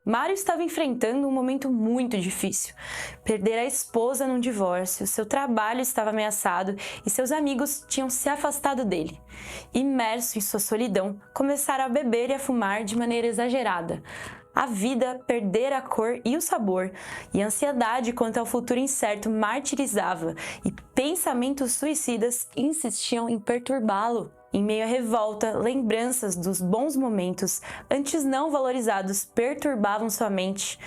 Mário estava enfrentando um momento muito difícil. Perder a esposa num divórcio, seu trabalho estava ameaçado e seus amigos tinham se afastado dele. Imerso em sua solidão, começaram a beber e a fumar de maneira exagerada. A vida perdera a cor e o sabor, e a ansiedade quanto ao futuro incerto martirizava, e pensamentos suicidas insistiam em perturbá-lo. Em meio à revolta, lembranças dos bons momentos, antes não valorizados, perturbavam sua mente.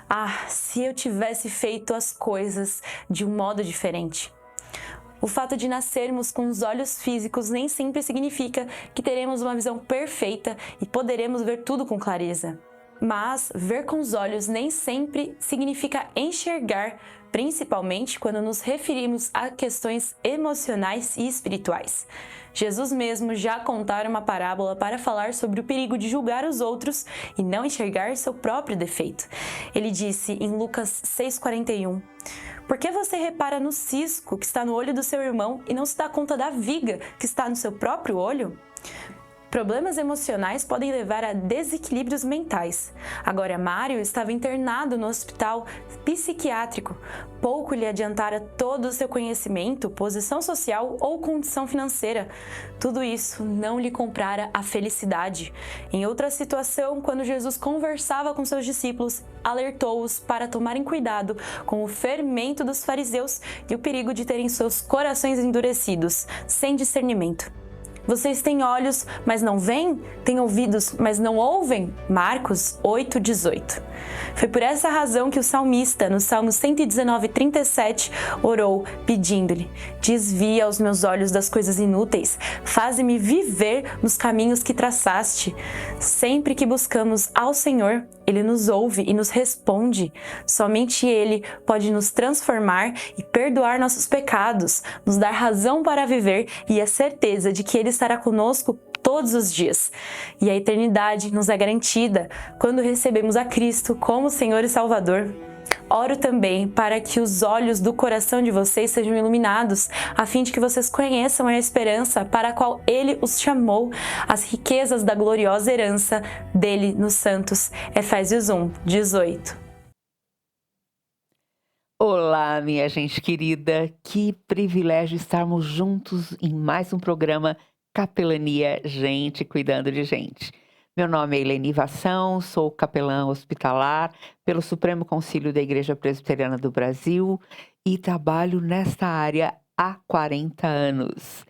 Ah, se eu tivesse feito as coisas de um modo diferente. O fato de nascermos com os olhos físicos nem sempre significa que teremos uma visão perfeita e poderemos ver tudo com clareza. Mas ver com os olhos nem sempre significa enxergar, principalmente quando nos referimos a questões emocionais e espirituais. Jesus mesmo já contara uma parábola para falar sobre o perigo de julgar os outros e não enxergar seu próprio defeito. Ele disse em Lucas 6,41: "Por que você repara no cisco que está no olho do seu irmão e não se dá conta da viga que está no seu próprio olho?" Problemas emocionais podem levar a desequilíbrios mentais. Agora, Mário estava internado no hospital psiquiátrico. Pouco lhe adiantara todo o seu conhecimento, posição social ou condição financeira. Tudo isso não lhe comprara a felicidade. Em outra situação, quando Jesus conversava com seus discípulos, alertou-os para tomarem cuidado com o fermento dos fariseus e o perigo de terem seus corações endurecidos, sem discernimento. Vocês têm olhos, mas não veem? Têm ouvidos, mas não ouvem? Marcos 8,18. Foi por essa razão que o salmista, no Salmo 119:37, orou, pedindo-lhe: "Desvia os meus olhos das coisas inúteis, faze-me viver nos caminhos que traçaste." Sempre que buscamos ao Senhor, Ele nos ouve e nos responde. Somente Ele pode nos transformar e perdoar nossos pecados, nos dar razão para viver e a certeza de que Ele estará conosco todos os dias. E a eternidade nos é garantida quando recebemos a Cristo como Senhor e Salvador. Oro também para que os olhos do coração de vocês sejam iluminados, a fim de que vocês conheçam a esperança para a qual Ele os chamou, as riquezas da gloriosa herança dele nos santos. Efésios 1:18. Olá, minha gente querida, que privilégio estarmos juntos em mais um programa Capelania Gente Cuidando de Gente. Meu nome é Eleni Vação, sou capelã hospitalar pelo Supremo Concílio da Igreja Presbiteriana do Brasil e trabalho nesta área há 40 anos.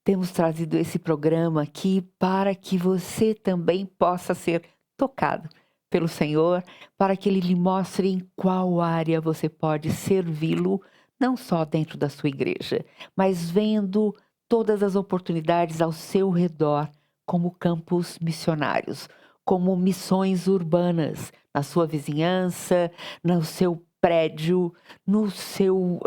Temos trazido esse programa aqui para que você também possa ser tocado pelo Senhor, para que Ele lhe mostre em qual área você pode servi-lo, não só dentro da sua igreja, mas vendo todas as oportunidades ao seu redor, como campos missionários, como missões urbanas, na sua vizinhança, no seu prédio,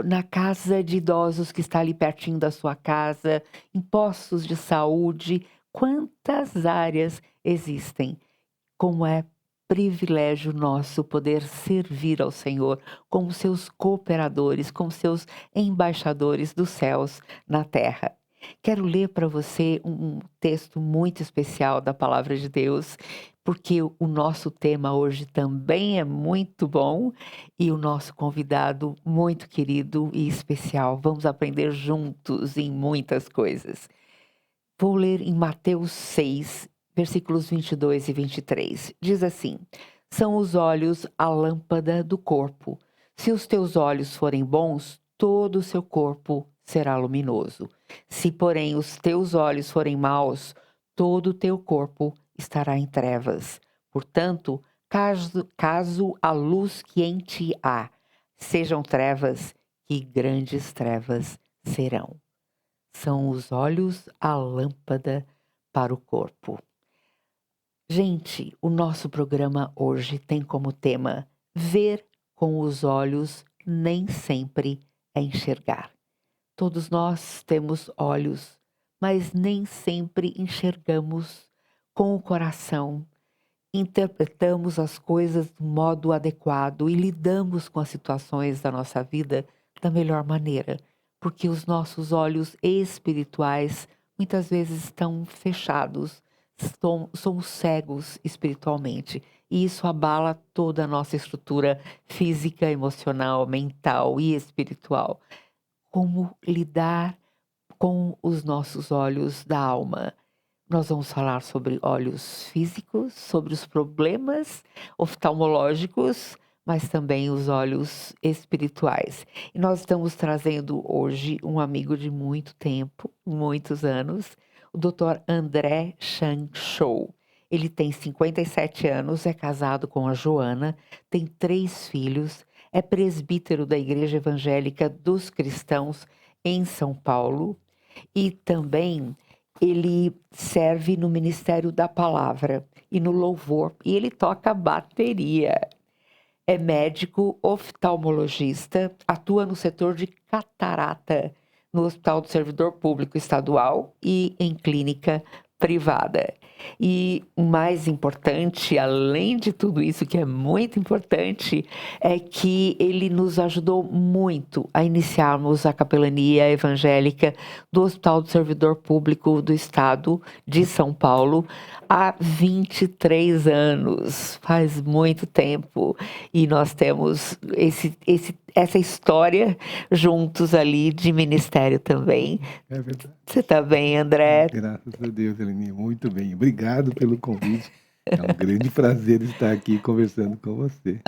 na casa de idosos que está ali pertinho da sua casa, em postos de saúde. Quantas áreas existem? Como é privilégio nosso poder servir ao Senhor como seus cooperadores, como seus embaixadores dos céus na terra. Quero ler para você um texto muito especial da Palavra de Deus, porque o nosso tema hoje também é muito bom e o nosso convidado muito querido e especial. Vamos aprender juntos em muitas coisas. Vou ler em Mateus 6, versículos 22 e 23. Diz assim: "São os olhos a lâmpada do corpo. Se os teus olhos forem bons, todo o seu corpo será luminoso. Se, porém, os teus olhos forem maus, todo o teu corpo estará em trevas. Portanto, caso a luz que em ti há sejam trevas, que grandes trevas serão." São os olhos a lâmpada para o corpo. Gente, o nosso programa hoje tem como tema: ver com os olhos nem sempre é enxergar. Todos nós temos olhos, mas nem sempre enxergamos com o coração, interpretamos as coisas do modo adequado e lidamos com as situações da nossa vida da melhor maneira, porque os nossos olhos espirituais muitas vezes estão fechados, somos cegos espiritualmente e isso abala toda a nossa estrutura física, emocional, mental e espiritual. Como lidar com os nossos olhos da alma? Nós vamos falar sobre olhos físicos, sobre os problemas oftalmológicos, mas também os olhos espirituais. E nós estamos trazendo hoje um amigo de muito tempo, muitos anos, o Dr. André Chang Shou. Ele tem 57 anos, é casado com a Joana, tem 3 filhos, é presbítero da Igreja Evangélica dos Cristãos em São Paulo e também ele serve no Ministério da Palavra e no louvor, e ele toca bateria. É médico oftalmologista, atua no setor de catarata, no Hospital do Servidor Público Estadual e em clínica privada. E o mais importante, além de tudo isso, que é muito importante, é que ele nos ajudou muito a iniciarmos a capelania evangélica do Hospital do Servidor Público do Estado de São Paulo há 23 anos. Faz muito tempo. E nós temos essa história juntos ali de ministério também. É verdade. Você está bem, André? Graças a Deus, Eleni. Muito bem. Obrigado pelo convite. É um grande prazer estar aqui conversando com você.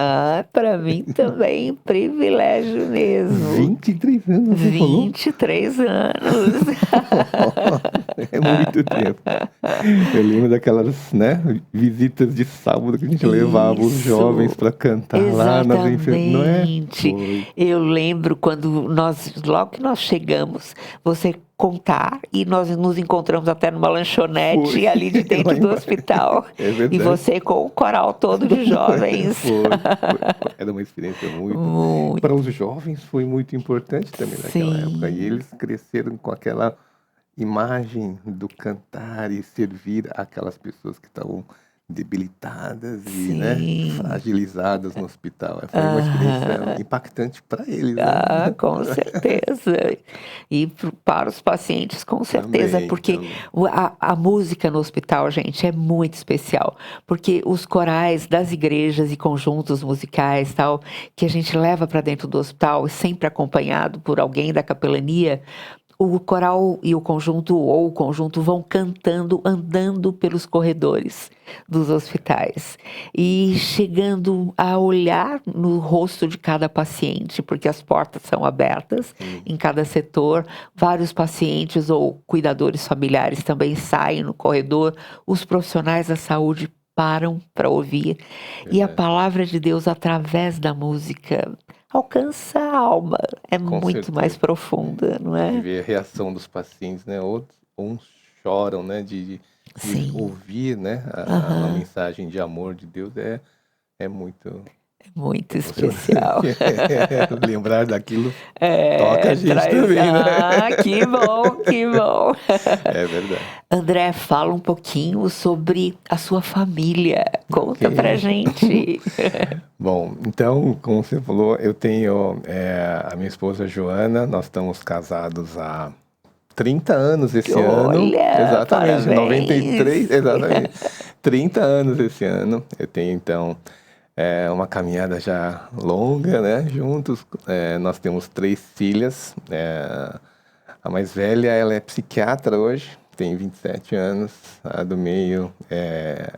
Para mim também, privilégio mesmo. 23 anos, você falou? 23 anos. É muito tempo. Eu lembro daquelas, visitas de sábado que a gente levava os Isso. jovens para cantar lá nas enfermeiras, não é? Exatamente. Eu lembro quando logo que nós chegamos, você contar, e nós nos encontramos até numa lanchonete Foi. ali de dentro Lá do embaixo. hospital. É verdade. E você com o coral todo de jovens. Foi. Era uma experiência muito. Muito. Para os jovens foi muito importante também naquela Sim. época. E eles cresceram com aquela imagem do cantar e servir aquelas pessoas que estavam debilitadas Sim. e fragilizadas no hospital. Foi uma experiência impactante para eles. Né? Com certeza. E para os pacientes, com certeza, Também, porque também. a música no hospital, gente, é muito especial. Porque os corais das igrejas e conjuntos musicais, tal, que a gente leva para dentro do hospital, sempre acompanhado por alguém da capelania, o coral e o conjunto, ou o conjunto, vão cantando, andando pelos corredores dos hospitais e chegando a olhar no rosto de cada paciente, porque as portas são abertas em cada setor, vários pacientes ou cuidadores familiares também saem no corredor, os profissionais da saúde param para ouvir, e a palavra de Deus, através da música, alcança a alma, é Com muito certeza. mais profunda, não De é? ver a reação dos pacientes, né? Outros, uns choram, né? De Sim. ouvir, né? A mensagem de amor de Deus é muito Muito especial. Lembrar daquilo toca a gente também, né? Que bom, que bom. É verdade. André, fala um pouquinho sobre a sua família. Conta Ok. pra gente. Bom, então, como você falou, eu tenho a minha esposa Joana, nós estamos casados há 30 anos esse ano. Olha, Exatamente, parabéns. 93, exatamente. 30 anos esse ano. Eu tenho, então, uma caminhada já longa, né? Juntos, nós temos 3 filhas. A mais velha, ela é psiquiatra hoje, tem 27 anos. A do meio é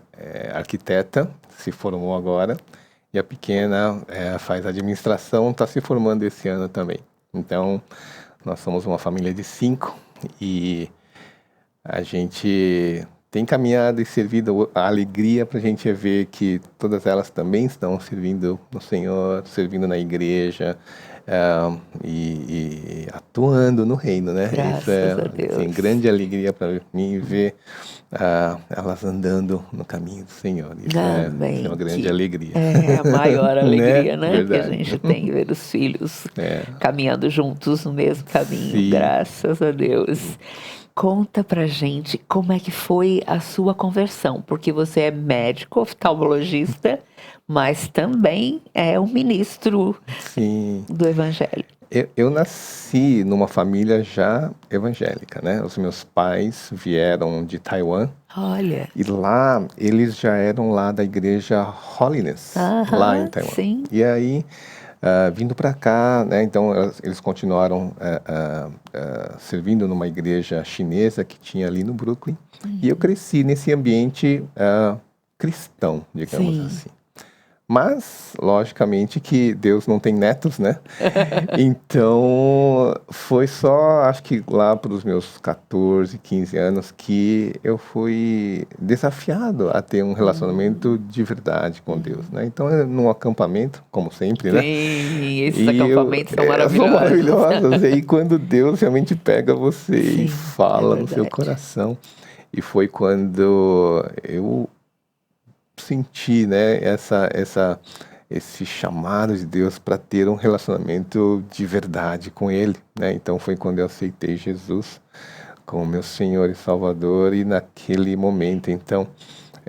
arquiteta, se formou agora. E a pequena faz administração, está se formando esse ano também. Então, nós somos uma família de 5 e a gente tem caminhado e servido. A alegria para a gente é ver que todas elas também estão servindo no Senhor, servindo na igreja e atuando no reino, né? Graças Isso é a Deus. assim, grande alegria para mim ver elas andando no caminho do Senhor. Isso Amém. é uma grande alegria. É a maior alegria, né? Que a Verdade. gente tem ver os filhos caminhando juntos no mesmo caminho. Sim. Graças a Deus. Conta pra gente como é que foi a sua conversão, porque você é médico, oftalmologista, mas também é um ministro Sim. do Evangelho. Eu nasci numa família já evangélica, né? Os meus pais vieram de Taiwan Olha. e lá eles já eram lá da igreja Holiness, lá em Taiwan. Sim. E aí, vindo para cá, né? Então eles continuaram servindo numa igreja chinesa que tinha ali no Brooklyn. E eu cresci nesse ambiente cristão, digamos Sim. assim. Mas, logicamente, que Deus não tem netos, né? Então, foi só, acho que lá para os meus 14, 15 anos que eu fui desafiado a ter um relacionamento de verdade com Deus, né? Então, num acampamento, como sempre, né? Sim, esses E acampamentos são são maravilhosos. maravilhosos. E aí, quando Deus realmente pega você Sim, e fala no seu verdade. coração. E foi quando eu senti, né, esse chamado de Deus para ter um relacionamento de verdade com Ele, né? Então foi quando eu aceitei Jesus como meu Senhor e Salvador, e naquele momento, então,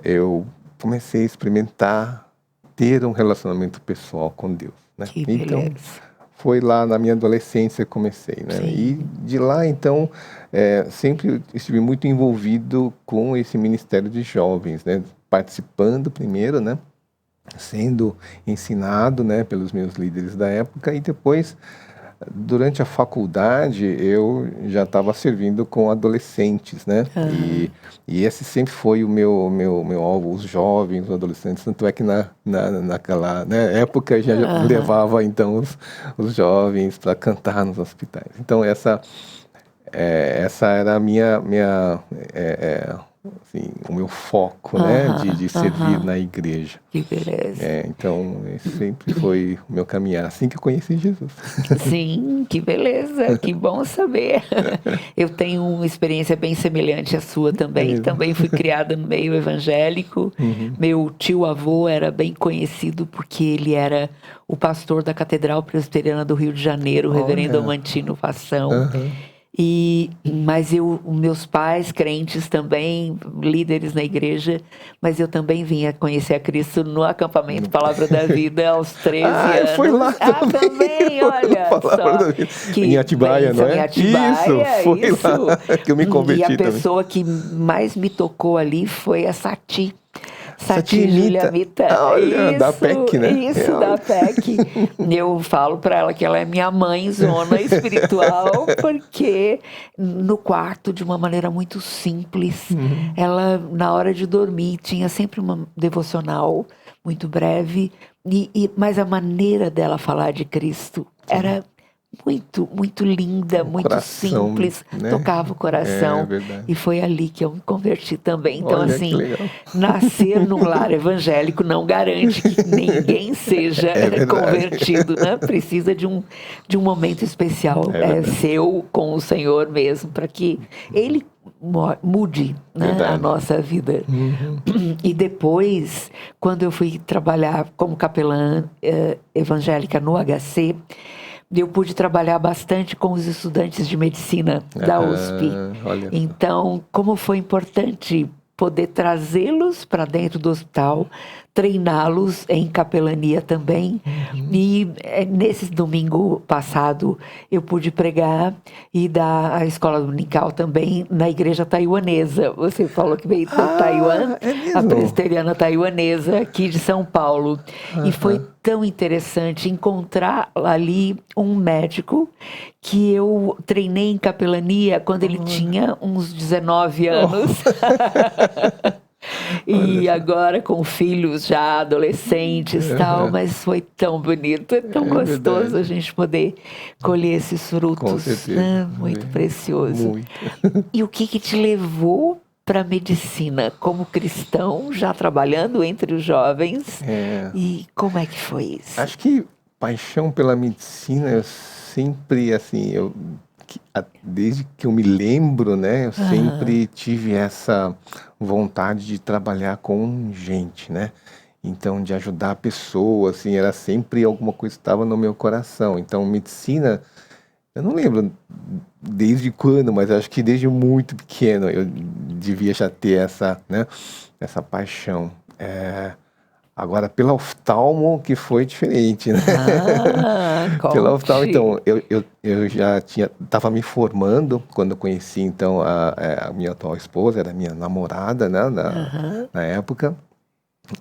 eu comecei a experimentar ter um relacionamento pessoal com Deus, né? Que Então, beleza. foi lá na minha adolescência que comecei, né? Sim. E de lá, então, sempre estive muito envolvido com esse ministério de jovens, né? Participando primeiro, né? Sendo ensinado, né? Pelos meus líderes da época, e depois, durante a faculdade, eu já estava servindo com adolescentes, né? E esse sempre foi o meu alvo, os jovens, os adolescentes. Tanto é que naquela, né, época já levava, então, os jovens para cantar nos hospitais. Então, essa era a assim, o meu foco, né? De servir na igreja. Que beleza. Então, esse sempre foi o meu caminhar, assim que eu conheci Jesus. Sim, que beleza, que bom saber. Eu tenho uma experiência bem semelhante à sua também. mesmo? Também fui criada no meio evangélico. Meu tio-avô era bem conhecido porque ele era o pastor da Catedral Presbiteriana do Rio de Janeiro, o reverendo Olha. Amantino Fação. Aham. Mas meus pais, crentes também, líderes na igreja, mas eu também vim a conhecer a Cristo no acampamento Palavra da Vida aos 13 anos. Foi lá também, olha Palavra só. da Vida. Em Atibaia, não é? Em Atibaia, Isso, foi lá que eu me converti E a também. pessoa que mais me tocou ali foi a Sati. Sati Julia Mita. Olha, da PEC, né? Isso, da PEC. Eu falo para ela que ela é minha mãezona espiritual, porque no quarto, de uma maneira muito simples, ela, na hora de dormir, tinha sempre uma devocional muito breve, mas a maneira dela falar de Cristo era muito, muito linda, muito coração, simples, né? tocava o coração. É verdade. E foi ali que eu me converti também. Então, Olha, assim, que legal. nascer num lar evangélico não garante que ninguém seja verdade. convertido, né? Precisa de um momento especial seu com o Senhor mesmo, para que Ele mude, né, Verdade. a nossa vida. E depois, quando eu fui trabalhar como capelã evangélica no HC, eu pude trabalhar bastante com os estudantes de medicina da USP. Olha só. Então, como foi importante poder trazê-los para dentro do hospital, treiná-los em capelania também. E nesse domingo passado eu pude pregar e dar a escola dominical também na igreja taiwanesa. Você falou que veio do Taiwan, é mesmo? a presbiteriana taiwanesa aqui de São Paulo. E foi tão interessante encontrar ali um médico que eu treinei em capelania quando ele tinha uns 19 anos. E agora com filhos já adolescentes e tal, mas foi tão bonito, é tão gostoso verdade. a gente poder colher esses frutos, Com certeza. né? Muito precioso. Muito. E o que te levou para a medicina como cristão, já trabalhando entre os jovens? E como é que foi isso? Acho que paixão pela medicina, eu sempre, assim, desde que eu me lembro, né, eu sempre tive essa vontade de trabalhar com gente, né? Então, de ajudar pessoas, assim, era sempre alguma coisa que estava no meu coração. Então, medicina, eu não lembro desde quando, mas acho que desde muito pequeno eu devia já ter essa, né, essa paixão. Agora, pela oftalmo, que foi diferente, né? Pela oftalmo, Conte. então, eu já estava me formando quando eu conheci, então, a minha atual esposa, era minha namorada, né, na época,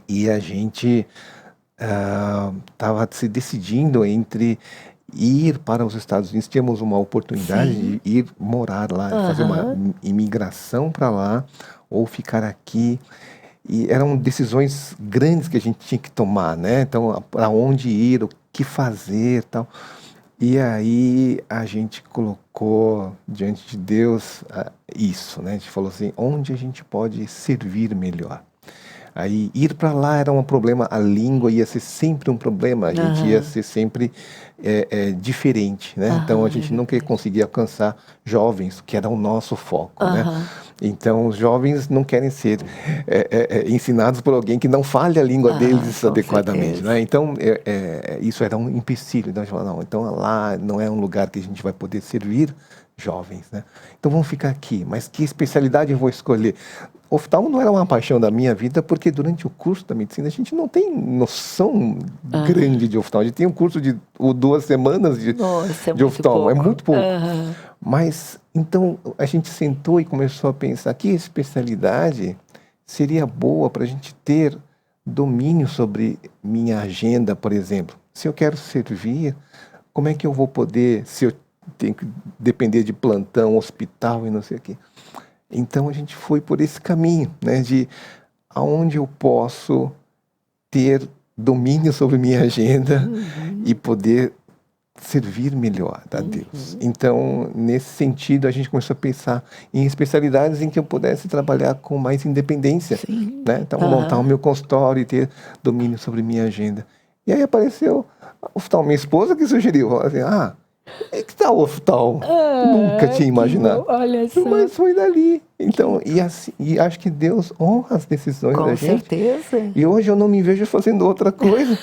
e a gente estava se decidindo entre ir para os Estados Unidos. Tínhamos uma oportunidade Sim. de ir morar lá, fazer uma imigração para lá, ou ficar aqui. E eram decisões grandes que a gente tinha que tomar, né? Então, para onde ir, o que fazer, tal. E aí a gente colocou diante de Deus isso, né? A gente falou assim, onde a gente pode servir melhor? Aí ir para lá era um problema, a língua ia ser sempre um problema, a gente ia ser sempre diferente, né? Então a gente nunca ia conseguir alcançar jovens, que era o nosso foco, né? Então os jovens não querem ser ensinados por alguém que não fale a língua deles Com adequadamente, certeza. né? Então isso era um empecilho. Então a gente falou, não, então lá não é um lugar que a gente vai poder servir jovens, né? Então vamos ficar aqui, mas que especialidade eu vou escolher? Oftalmo não era uma paixão da minha vida, porque durante o curso da medicina a gente não tem noção grande de oftalmo. A gente tem um curso de 2 semanas Nossa, é de muito oftalmo, é pouco. muito pouco. Mas então a gente sentou e começou a pensar que especialidade seria boa para a gente ter domínio sobre minha agenda, por exemplo. Se eu quero servir, como é que eu vou poder, se eu tenho que depender de plantão, hospital e não sei o quê? Então a gente foi por esse caminho, né, de aonde eu posso ter domínio sobre minha agenda e poder servir melhor a Deus. Então, nesse sentido, a gente começou a pensar em especialidades em que eu pudesse trabalhar com mais independência, né? Então, montar o meu consultório e ter domínio sobre minha agenda. E aí apareceu minha esposa que sugeriu, assim, é que tal o oftalmo? Nunca tinha imaginado. Olha só. Mas foi dali. Então, e acho que Deus honra as decisões da Com gente. certeza. E hoje eu não me vejo fazendo outra coisa.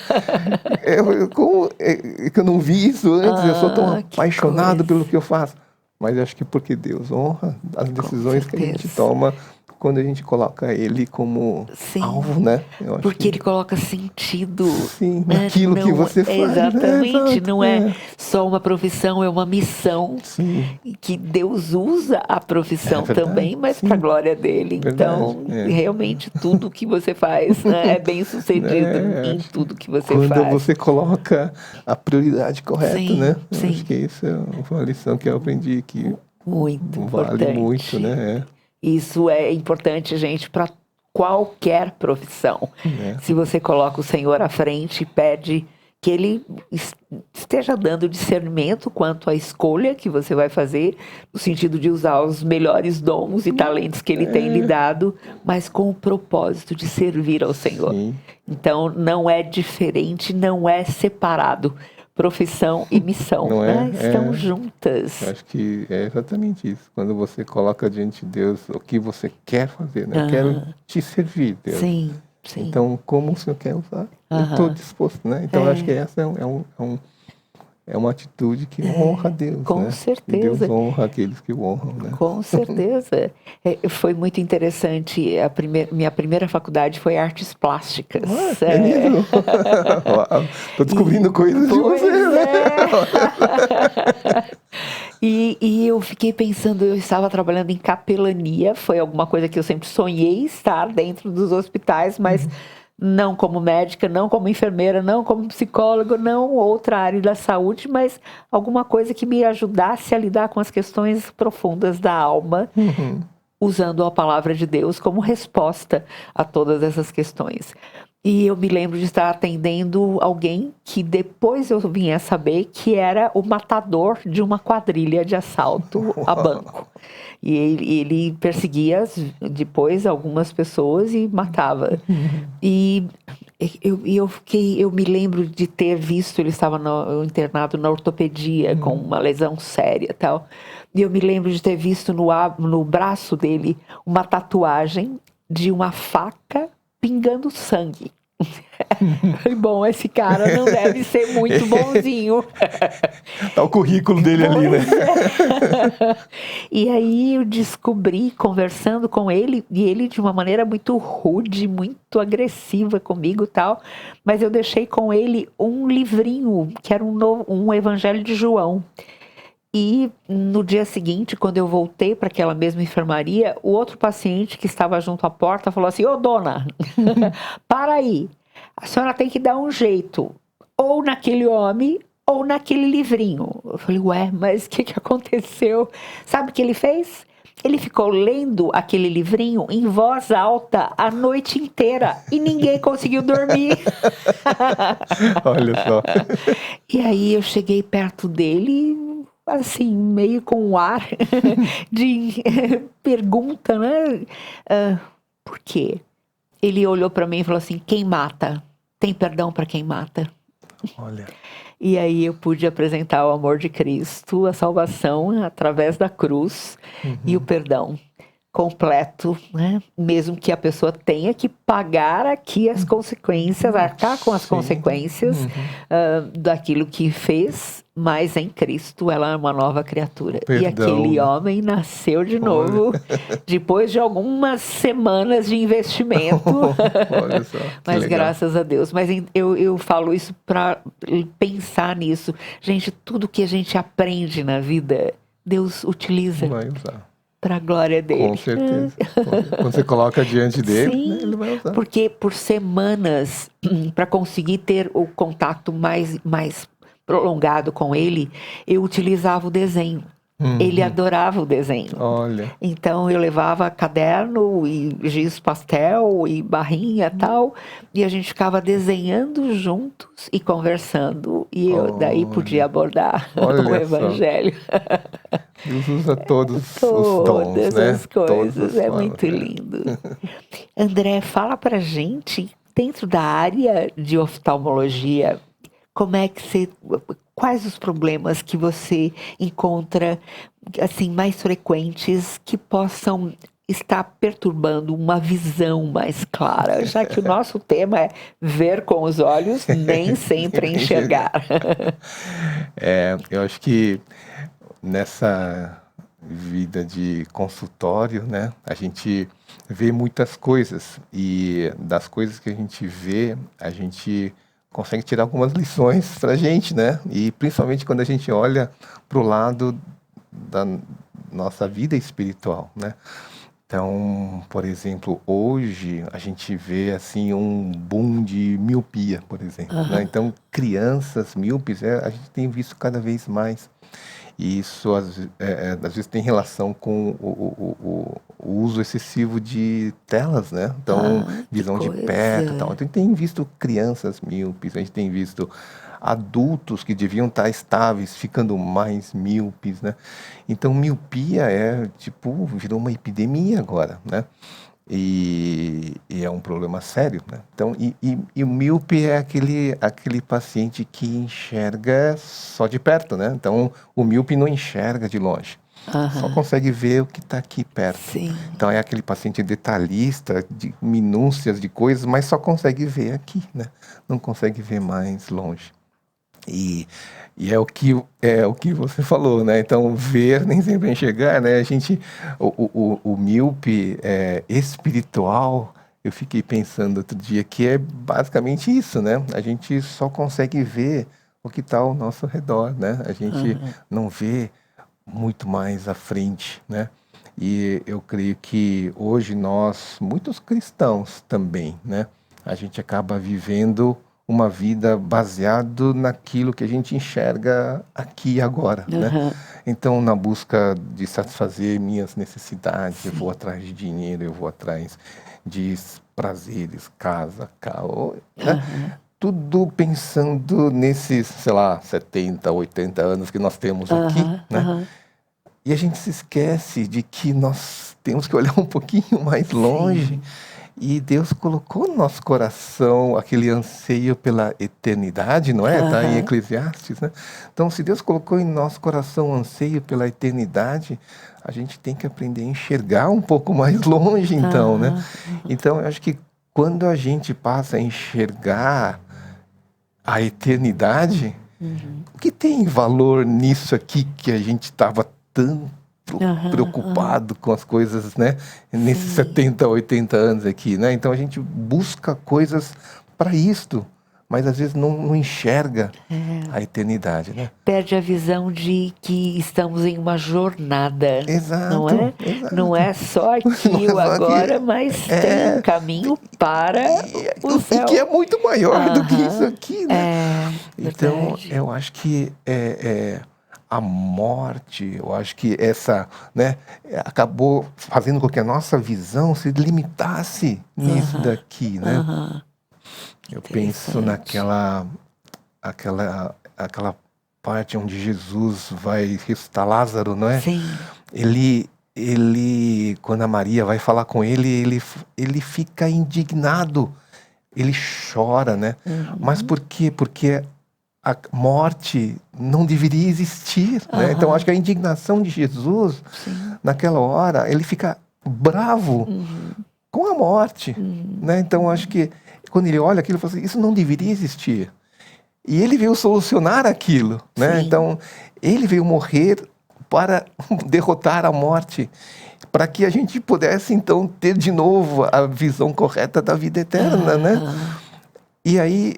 Que eu não vi isso antes, eu sou tão Que apaixonado coisa. pelo que eu faço. Mas acho que porque Deus honra as decisões que a gente certeza. toma quando a gente coloca Ele como Sim. alvo, né? Eu acho Porque que ele coloca sentido. sim, né? naquilo que Não- você faz. Exatamente. Né? Exato, Não é só uma profissão, é uma missão. Sim. E que Deus usa a profissão verdade, também, mas sim. para a glória dele. Verdade, Então, é. realmente, tudo que você faz, né, é bem sucedido em acho que tudo que você quando faz. você coloca a prioridade correta, Sim, né? Eu sim. acho que isso é uma lição que eu aprendi que Muito vale importante. muito, né? Isso é importante, gente, para qualquer profissão. Se você coloca o Senhor à frente e pede que Ele esteja dando discernimento quanto à escolha que você vai fazer, no sentido de usar os melhores dons e talentos que Ele tem lhe dado, mas com o propósito de servir ao Senhor. Sim. Então, não é diferente, não é separado. Profissão e missão, Não é? né? Estão juntas. Eu acho que é exatamente isso. Quando você coloca diante de Deus o que você quer fazer, né? Eu quero te servir, Deus. Sim, sim. Então, como o Senhor quer usar? Eu estou disposto, né? Então, eu acho que essa é uma atitude que honra a Deus, com né? certeza. E Deus honra aqueles que o honram, né? Com certeza. Foi muito interessante. Minha primeira faculdade foi artes plásticas. É mesmo? Estou descobrindo coisas de Pois você, né? E eu fiquei pensando, eu estava trabalhando em capelania, foi alguma coisa que eu sempre sonhei estar dentro dos hospitais, mas não como médica, não como enfermeira, não como psicólogo, não outra área da saúde, mas alguma coisa que me ajudasse a lidar com as questões profundas da alma, usando a palavra de Deus como resposta a todas essas questões. E eu me lembro de estar atendendo alguém que depois eu vim a saber que era o matador de uma quadrilha de assalto a banco. E ele perseguia depois algumas pessoas e matava. E eu me lembro de ter visto, ele estava internado na ortopedia com uma lesão séria e tal. E eu me lembro de ter visto no braço dele uma tatuagem de uma faca pingando sangue. Bom, esse cara não deve ser muito bonzinho. Tá o currículo dele ali, né? E aí eu descobri, conversando com ele, e ele de uma maneira muito rude, muito agressiva comigo e tal, mas eu deixei com ele um livrinho, que era um Evangelho de João. E no dia seguinte, quando eu voltei para aquela mesma enfermaria, o outro paciente que estava junto à porta falou assim: ô dona, para aí, a senhora tem que dar um jeito, ou naquele homem, ou naquele livrinho. Eu falei, ué, mas o que aconteceu? Sabe o que ele fez? Ele ficou lendo aquele livrinho em voz alta a noite inteira e ninguém conseguiu dormir. Olha só. E aí eu cheguei perto dele, assim, meio com um ar de pergunta, né? Por quê? Ele olhou para mim e falou assim: quem mata? Tem perdão para quem mata? Olha. E aí eu pude apresentar o amor de Cristo, a salvação através da cruz e o perdão completo, né? Mesmo que a pessoa tenha que pagar aqui as consequências, arcar com as Sim. consequências daquilo que fez, mas em Cristo ela é uma nova criatura. E Perdão, aquele né? homem nasceu de novo depois de algumas semanas de investimento. Olha só. Que Mas legal. graças a Deus. Mas eu falo isso para pensar nisso. Gente, tudo que a gente aprende na vida, Deus utiliza Vai usar. para a glória dele. Com certeza. Quando você coloca diante dele, Sim, né, ele vai usar. porque por semanas, para conseguir ter o contato mais prolongado com ele, eu utilizava o desenho. Ele adorava o desenho. Olha. Então eu levava caderno e giz pastel e barrinha e tal, e a gente ficava desenhando juntos e conversando, e eu daí podia abordar Olha o só. evangelho. Deus usa todos os dons, Todas né? as Todas coisas, as é formas, muito né? lindo. André, fala pra gente, dentro da área de oftalmologia, como é que você, quais os problemas que você encontra, assim, mais frequentes que possam estar perturbando uma visão mais clara, já que o nosso tema é ver com os olhos, nem sempre enxergar. Eu acho que nessa vida de consultório, né, a gente vê muitas coisas e das coisas que a gente vê, a gente consegue tirar algumas lições para a gente, né? E principalmente quando a gente olha para o lado da nossa vida espiritual, né? Então, por exemplo, hoje a gente vê assim um boom de miopia, por exemplo, né? Então, crianças míopes, a gente tem visto cada vez mais. E isso às vezes tem relação com o uso excessivo de telas, né? Então, visão de perto e tal. Então, a gente tem visto crianças míopes, a gente tem visto adultos que deviam estar estáveis ficando mais míopes, né? Então, miopia virou uma epidemia agora, né? E é um problema sério, né? Então, e o míope é aquele paciente que enxerga só de perto, né? Então, o míope não enxerga de longe. Só consegue ver o que está aqui perto. Sim. Então, é aquele paciente detalhista, de minúcias de coisas, mas só consegue ver aqui, né? Não consegue ver mais longe. E é o que você falou, né? Então, ver nem sempre é enxergar, né? O míope espiritual, eu fiquei pensando outro dia que é basicamente isso, né? A gente só consegue ver o que está ao nosso redor, né? A gente não vê muito mais à frente, né? E eu creio que hoje muitos cristãos também, né? A gente acaba vivendo uma vida baseado naquilo que a gente enxerga aqui e agora, né? Então, na busca de satisfazer minhas necessidades, eu vou atrás de dinheiro, eu vou atrás de prazeres, casa, carro, né? Tudo pensando nesses, 70, 80 anos que nós temos aqui, né? E a gente se esquece de que nós temos que olhar um pouquinho mais longe. E Deus colocou no nosso coração aquele anseio pela eternidade, não é? Está em Eclesiastes, né? Então, se Deus colocou em nosso coração um anseio pela eternidade, a gente tem que aprender a enxergar um pouco mais longe, então, né? Então, eu acho que quando a gente passa a enxergar a eternidade, o que tem valor nisso aqui que a gente estava tão preocupado com as coisas, né? Nesses 70, 80 anos aqui, né? Então a gente busca coisas para isto, mas às vezes não enxerga a eternidade, né? Perde a visão de que estamos em uma jornada. Exato, Não é? exato. Não é só aqui Não é o só aqui. agora, mas tem um caminho para o céu. E que é muito maior do que isso aqui, né? Então, verdade. eu acho que a morte, eu acho que essa, né, acabou fazendo com que a nossa visão se limitasse nisso daqui, né? Eu penso naquela parte onde Jesus vai ressuscitar Lázaro, não é? Sim. Ele, quando a Maria vai falar com ele fica indignado, ele chora, né? Mas por quê? Porque a morte não deveria existir, né? Então acho que a indignação de Jesus, naquela hora, ele fica bravo com a morte, né? Então acho que quando ele olha aquilo, ele fala assim, isso não deveria existir. E ele veio solucionar aquilo, né? Sim. Então ele veio morrer para derrotar a morte, para que a gente pudesse então ter de novo a visão correta da vida eterna, né? E aí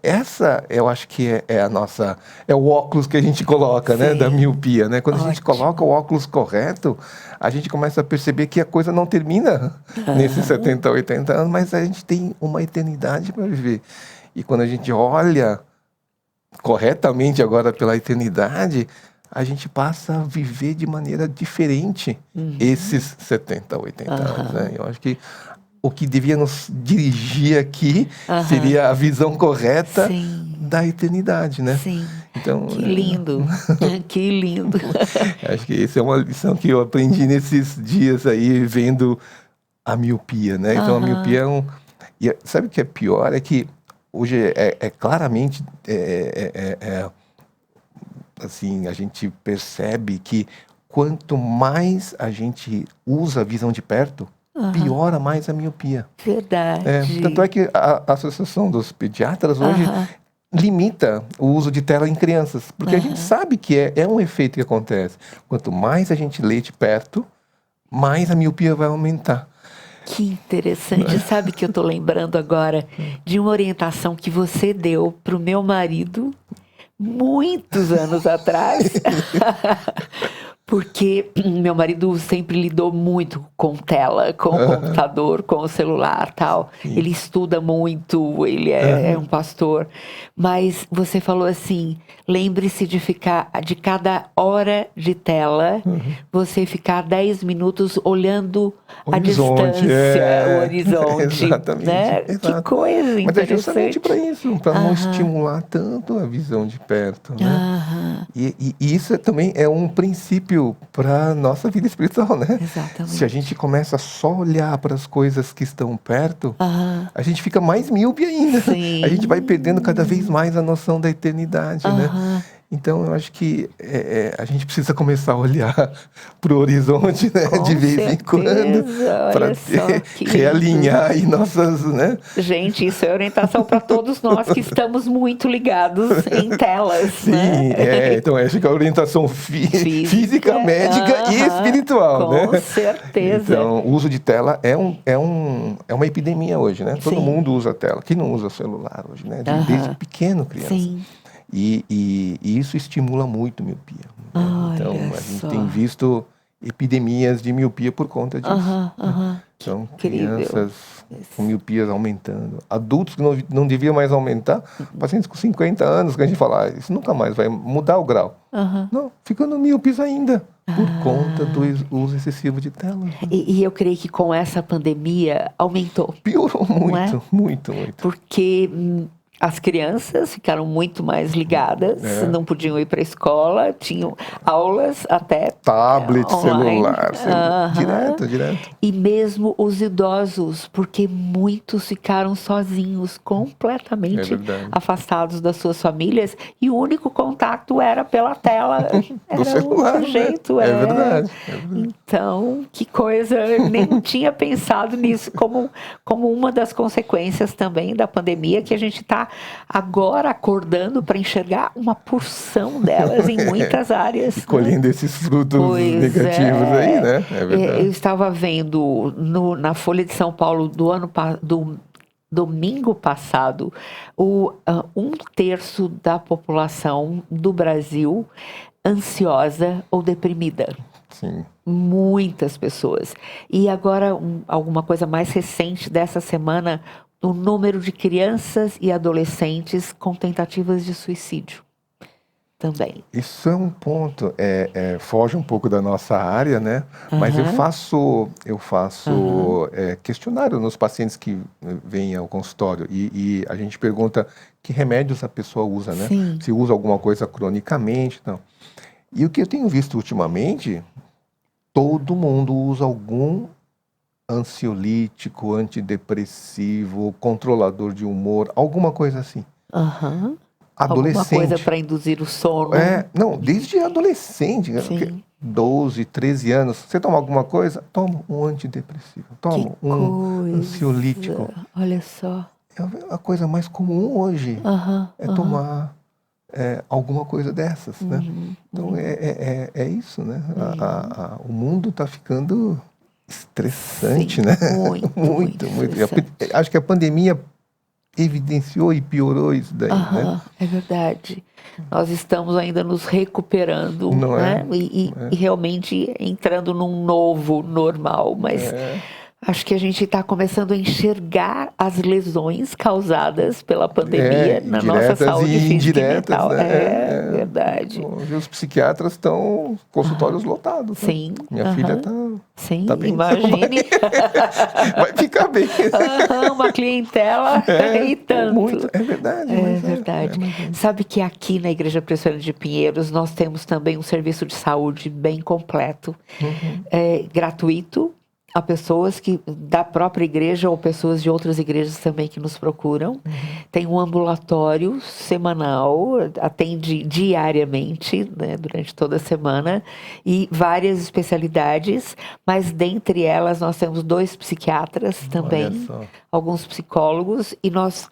essa, eu acho que é a nossa, é o óculos que a gente coloca, né, da miopia, né? Quando a gente coloca o óculos correto, a gente começa a perceber que a coisa não termina nesses 70, 80 anos, mas a gente tem uma eternidade para viver. E quando a gente olha corretamente agora pela eternidade, a gente passa a viver de maneira diferente esses 70, 80 anos, né? Eu acho que o que devia nos dirigir aqui seria a visão correta da eternidade, né? Sim. Então, Que lindo, que lindo. Acho que essa é uma lição que eu aprendi nesses dias aí, vendo a miopia, né? Então, a miopia é e sabe o que é pior? É que hoje claramente, assim, a gente percebe que quanto mais a gente usa a visão de perto, piora mais a miopia. Verdade. Tanto é que a Associação dos Pediatras hoje limita o uso de tela em crianças, porque a gente sabe que é um efeito que acontece. Quanto mais a gente lê de perto, mais a miopia vai aumentar. Que interessante. Sabe que eu tô lembrando agora de uma orientação que você deu pro meu marido muitos anos atrás. Porque meu marido sempre lidou muito com tela, com o computador, com o celular, tal. Ele estuda muito, ele é um pastor. Mas você falou assim, lembre-se de ficar, de cada hora de tela, você ficar 10 minutos olhando a distância, o horizonte. Exatamente. Né? Exato. Que coisa interessante. Mas é justamente para isso, para não estimular tanto a visão de perto, né? E isso também é um princípio para a nossa vida espiritual, né? Exatamente. Se a gente começa só a olhar para as coisas que estão perto, a gente fica mais míope ainda. Sim. A gente vai perdendo cada vez mais a noção da eternidade, né? Então, eu acho que a gente precisa começar a olhar para o horizonte, né? Com De vez em quando, para realinhar aí nossas, né? Gente, isso é orientação para todos nós que estamos muito ligados em telas. Sim, né? então acho que a orientação física, médica e espiritual, né? Com certeza. Então, o uso de tela é uma epidemia hoje, né? Todo mundo usa tela. Quem não usa celular hoje, né? Desde pequeno, criança. Sim. E isso estimula muito a miopia. Então, a gente só. tem visto epidemias de miopia por conta disso. Então, crianças com miopias aumentando. Adultos que não deviam mais aumentar. Pacientes com 50 anos, que a gente fala, isso nunca mais vai mudar o grau. Não, ficando míopes ainda. Por conta do uso excessivo de tela. E eu creio que com essa pandemia aumentou. Piorou muito, muito. Porque As crianças ficaram muito mais ligadas, não podiam ir para a escola, tinham aulas até Tablet, online. celular, direto. E mesmo os idosos, porque muitos ficaram sozinhos, É completamente verdade. afastados das suas famílias, e o único contato era pela tela, era Do celular, o né? jeito. É verdade. Então, que coisa, eu nem tinha pensado nisso como uma das consequências também da pandemia, que a gente está agora acordando para enxergar uma porção delas em muitas áreas. E colhendo esses frutos negativos aí, né? É Eu verdade. estava vendo na Folha de São Paulo do domingo passado, um terço da população do Brasil ansiosa ou deprimida. Sim. Muitas pessoas. E agora, alguma coisa mais recente dessa semana, o número de crianças e adolescentes com tentativas de suicídio também. Isso é um ponto, foge um pouco da nossa área, né? Mas eu faço questionário nos pacientes que vêm ao consultório e a gente pergunta que remédios a pessoa usa, né? Sim. Se usa alguma coisa cronicamente, não. E o que eu tenho visto ultimamente, todo mundo usa algum ansiolítico, antidepressivo, controlador de humor, alguma coisa assim. Adolescente. Alguma coisa para induzir o sono. Não, desde adolescente, Sim. 12, 13 anos. Você toma alguma coisa? Toma um antidepressivo, toma um ansiolítico. Olha só. É a coisa mais comum hoje, tomar alguma coisa dessas, né? Então é isso, né? O mundo está ficando estressante, Sim, né? muito estressante. Acho que a pandemia evidenciou e piorou isso daí, né? É verdade. Nós estamos ainda nos recuperando, Não né? é? E realmente entrando num novo normal, mas acho que a gente está começando a enxergar as lesões causadas pela pandemia na nossa saúde e física e indiretas, mental. né? Verdade. Hoje os psiquiatras estão consultórios lotados. Né? Sim. Minha filha Sim, tá bem. imagine. Vai ficar bem. Uma clientela e tanto. Muito, é verdade. É verdade. Sabe que aqui na Igreja Presbiteriana de Pinheiros nós temos também um serviço de saúde bem completo, gratuito, a pessoas da própria igreja ou pessoas de outras igrejas também que nos procuram. Tem um ambulatório semanal, atende diariamente, né, durante toda a semana, e várias especialidades, mas dentre elas nós temos 2 psiquiatras também, alguns psicólogos, e nós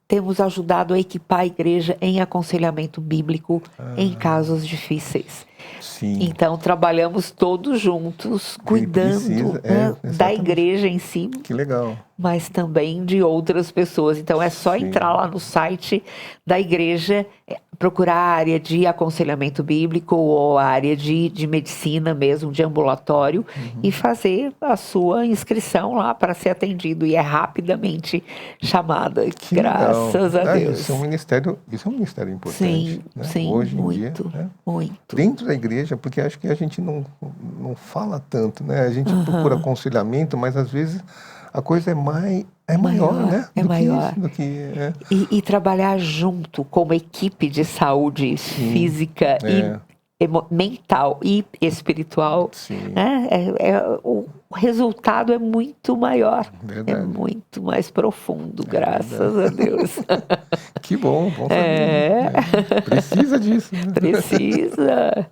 temos ajudado a equipar a igreja em aconselhamento bíblico em casos difíceis. Sim. Então, trabalhamos todos juntos, cuidando da igreja em si. Que legal. Mas também de outras pessoas. Então, é só entrar lá no site da igreja, procurar a área de aconselhamento bíblico ou a área de medicina mesmo, de ambulatório, e fazer a sua inscrição lá para ser atendido. E é rapidamente chamada, graças a Deus. Isso é um ministério importante. Sim, né? sim, Hoje em muito, dia, né? muito. Dentro da igreja, porque acho que a gente não fala tanto, né? A gente procura aconselhamento, mas às vezes a coisa é maior, né? É maior. E trabalhar junto como equipe de saúde física e mental e espiritual, né? O resultado é muito maior, Verdade. é muito mais profundo, graças a Deus. Que bom saber. Precisa disso. Né? Precisa.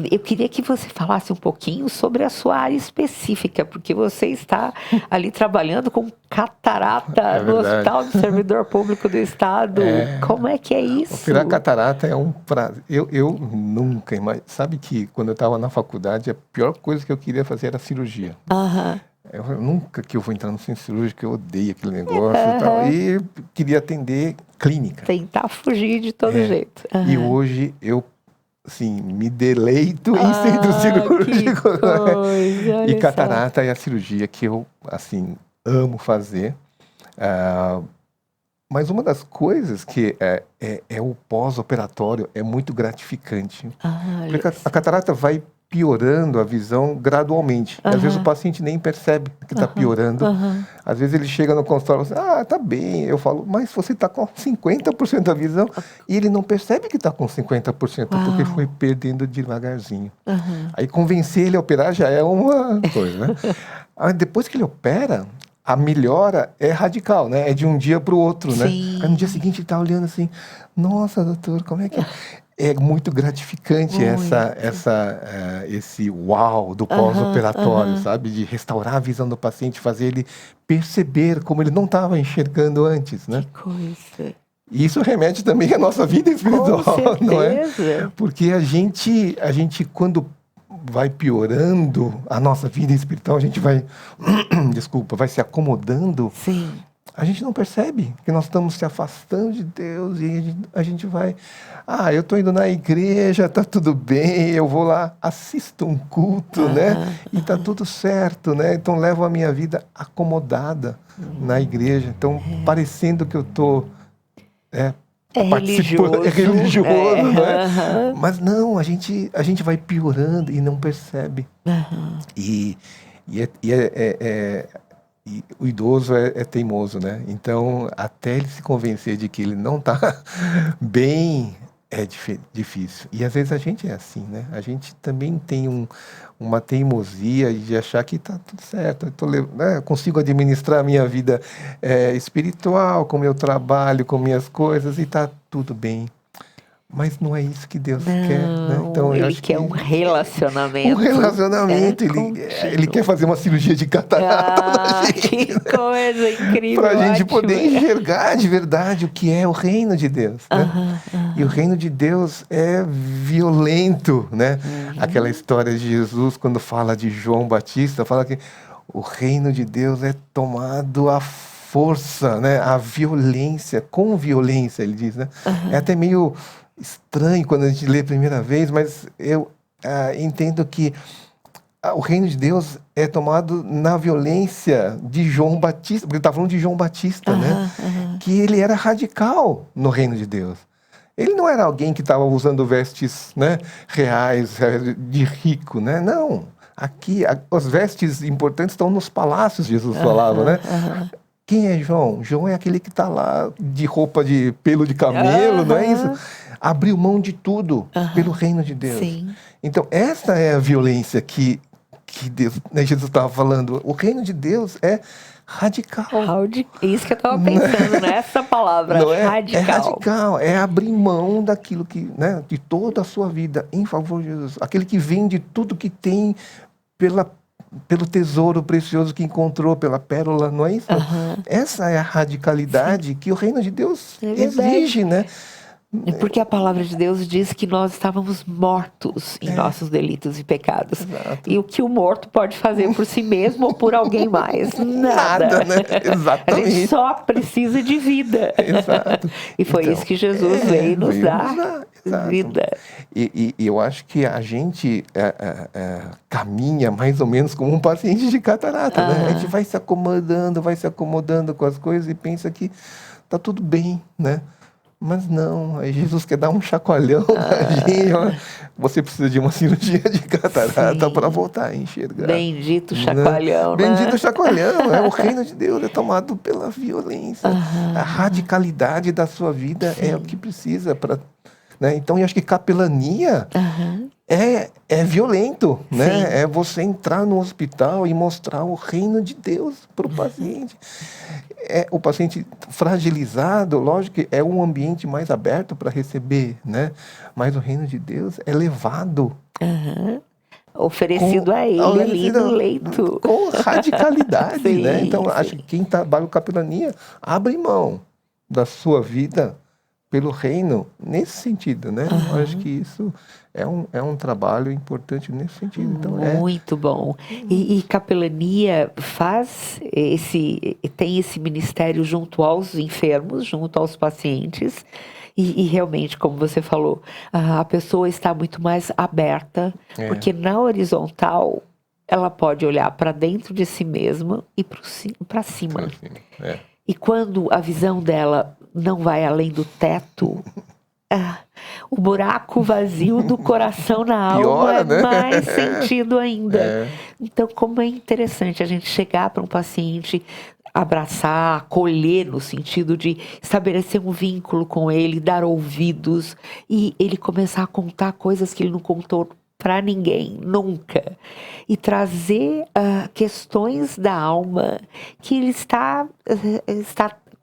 Eu queria que você falasse um pouquinho sobre a sua área específica, porque você está ali trabalhando com catarata no Hospital do Servidor Público do Estado. Como é que é isso? Operar catarata é um prazer. Eu nunca imaginei. Sabe que quando eu estava na faculdade, a pior coisa que eu queria fazer era cirurgia. Eu nunca que eu vou entrar no centro cirúrgico, eu odeio aquele negócio e tal. E queria atender clínica. Tentar fugir de todo jeito. E hoje eu me deleito em centro cirúrgico. Coisa, e catarata é a cirurgia que eu, amo fazer. Mas uma das coisas que é o pós-operatório é muito gratificante. Porque a catarata vai piorando a visão gradualmente. E às vezes o paciente nem percebe que está piorando. Às vezes ele chega no consultório e fala assim, tá bem. Eu falo, mas você está com 50% da visão. E ele não percebe que está com 50%, porque foi perdendo devagarzinho. Aí convencer ele a operar já é uma coisa, né? Aí depois que ele opera, a melhora é radical, né? É de um dia para o outro, né? Aí no dia seguinte ele está olhando assim, nossa, doutor, como é que é? É muito gratificante esse uau do pós-operatório, sabe? De restaurar a visão do paciente, fazer ele perceber como ele não estava enxergando antes, né? Que coisa. E isso remete também à nossa vida espiritual, Com não é? certeza. Porque a gente quando vai piorando a nossa vida espiritual, a gente vai, vai se acomodando. Sim. A gente não percebe que nós estamos se afastando de Deus e a gente vai... eu estou indo na igreja, tá tudo bem, eu vou lá, assisto um culto, né? E tá tudo certo, né? Então levo a minha vida acomodada na igreja. Então, parecendo que eu estou... religioso. É religioso, né? Mas não, a gente vai piorando e não percebe. E o idoso é teimoso, né? Então, até ele se convencer de que ele não está bem, é difícil. E às vezes a gente é assim, né? A gente também tem uma teimosia de achar que está tudo certo. Eu consigo administrar a minha vida espiritual, com o meu trabalho, com minhas coisas, e está tudo bem. Mas não é isso que Deus quer, né? Então, ele quer um relacionamento. Um relacionamento. Ele quer fazer uma cirurgia de catarata na gente. Que coisa incrível. Para a gente ótimo. poder enxergar de verdade o que é o reino de Deus, né? E o reino de Deus é violento, né? Aquela história de Jesus, quando fala de João Batista, fala que o reino de Deus é tomado à força, né? A violência, com violência, ele diz, né? É até meio estranho quando a gente lê a primeira vez, mas eu entendo que o reino de Deus é tomado na violência de João Batista, porque ele está falando de João Batista, né? Que ele era radical no reino de Deus. Ele não era alguém que estava usando vestes, né, reais, de rico, né? Não. Aqui, as vestes importantes estão nos palácios, Jesus falava, né? Quem é João? João é aquele que está lá de roupa de pelo de camelo, não é isso? Abriu mão de tudo pelo reino de Deus. Sim. Então, essa é a violência que Deus, né, Jesus estava falando. O reino de Deus é radical. Isso que eu estava pensando, nessa palavra, não é? radical. É radical, é abrir mão daquilo que, né, de toda a sua vida em favor de Jesus. Aquele que vende tudo que tem pelo tesouro precioso que encontrou, pela pérola, não é isso? Essa é a radicalidade que o reino de Deus exige, né? Porque a palavra de Deus diz que nós estávamos mortos em nossos delitos e pecados. Exato. E o que o morto pode fazer por si mesmo ou por alguém mais? Nada. Né? Exatamente. A gente só precisa de vida. Exato. E foi isso que Jesus veio nos dar. Vida. E eu acho que a gente caminha mais ou menos como um paciente de catarata, né? A gente vai se acomodando com as coisas e pensa que tá tudo bem, né? Mas não, aí Jesus quer dar um chacoalhão na gente. Ó. Você precisa de uma cirurgia de catarata para voltar a enxergar. Bendito chacoalhão, né? Bendito chacoalhão. O reino de Deus é tomado pela violência. A radicalidade da sua vida é o que precisa para... Né? Então, eu acho que capelania é violento, né? É você entrar no hospital e mostrar o reino de Deus para o paciente. O paciente fragilizado, lógico que é um ambiente mais aberto para receber, né? Mas o reino de Deus é levado. Oferecido a ele ali no leito. Com radicalidade, né? Então, acho que quem trabalha com capelania abre mão da sua vida pelo reino nesse sentido, né? Eu acho que isso é um trabalho importante nesse sentido. Então, muito bom. E capelania tem esse ministério junto aos enfermos, junto aos pacientes. E realmente, como você falou, a pessoa está muito mais aberta, porque na horizontal ela pode olhar para dentro de si mesma e para cima. E quando a visão dela não vai além do teto, o buraco vazio do coração na alma Piora, é né? mais sentido ainda. Então, como é interessante a gente chegar para um paciente, abraçar, acolher, no sentido de estabelecer um vínculo com ele, dar ouvidos, e ele começar a contar coisas que ele não contou para ninguém, nunca. E trazer questões da alma que ele está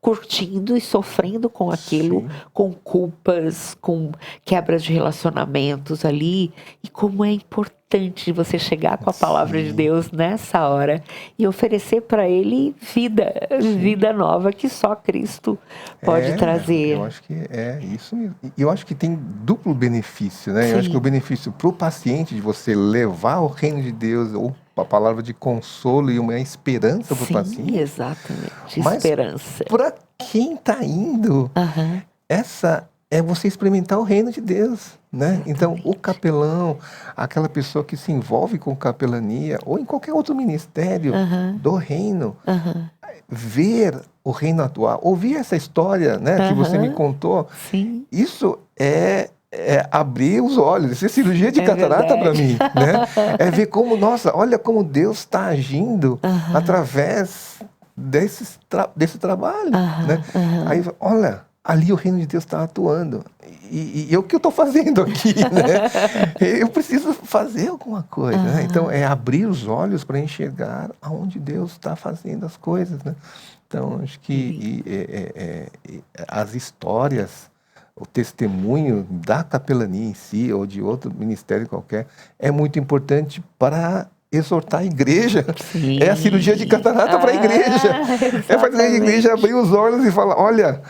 curtindo e sofrendo com aquilo, Sim. com culpas, com quebras de relacionamentos ali. E como é importante você chegar com a palavra de Deus nessa hora e oferecer para ele vida nova que só Cristo pode trazer. Eu acho que é isso mesmo. E eu acho que tem duplo benefício, né? Sim. Eu acho que o benefício para o paciente de você levar o reino de Deus, ou a palavra de consolo e uma esperança para o paciente. Exatamente. Mas Esperança. para quem está indo, essa é você experimentar o reino de Deus, né? Então, o capelão, aquela pessoa que se envolve com capelania, ou em qualquer outro ministério do reino, ver o reino atuar, ouvir essa história, né, que você me contou, Sim. isso é abrir os olhos, isso é cirurgia de catarata para mim, né? É ver como, nossa, olha como Deus está agindo através desse trabalho, né? Aí, olha, ali o reino de Deus está atuando. E o que eu estou fazendo aqui, né? Eu preciso fazer alguma coisa, né? Então, é abrir os olhos para enxergar aonde Deus está fazendo as coisas, né? Então, acho que as histórias, o testemunho da capelania em si, ou de outro ministério qualquer, é muito importante para exortar a igreja. Sim. É a cirurgia de catarata para a igreja. É fazer a igreja abrir os olhos e falar, olha,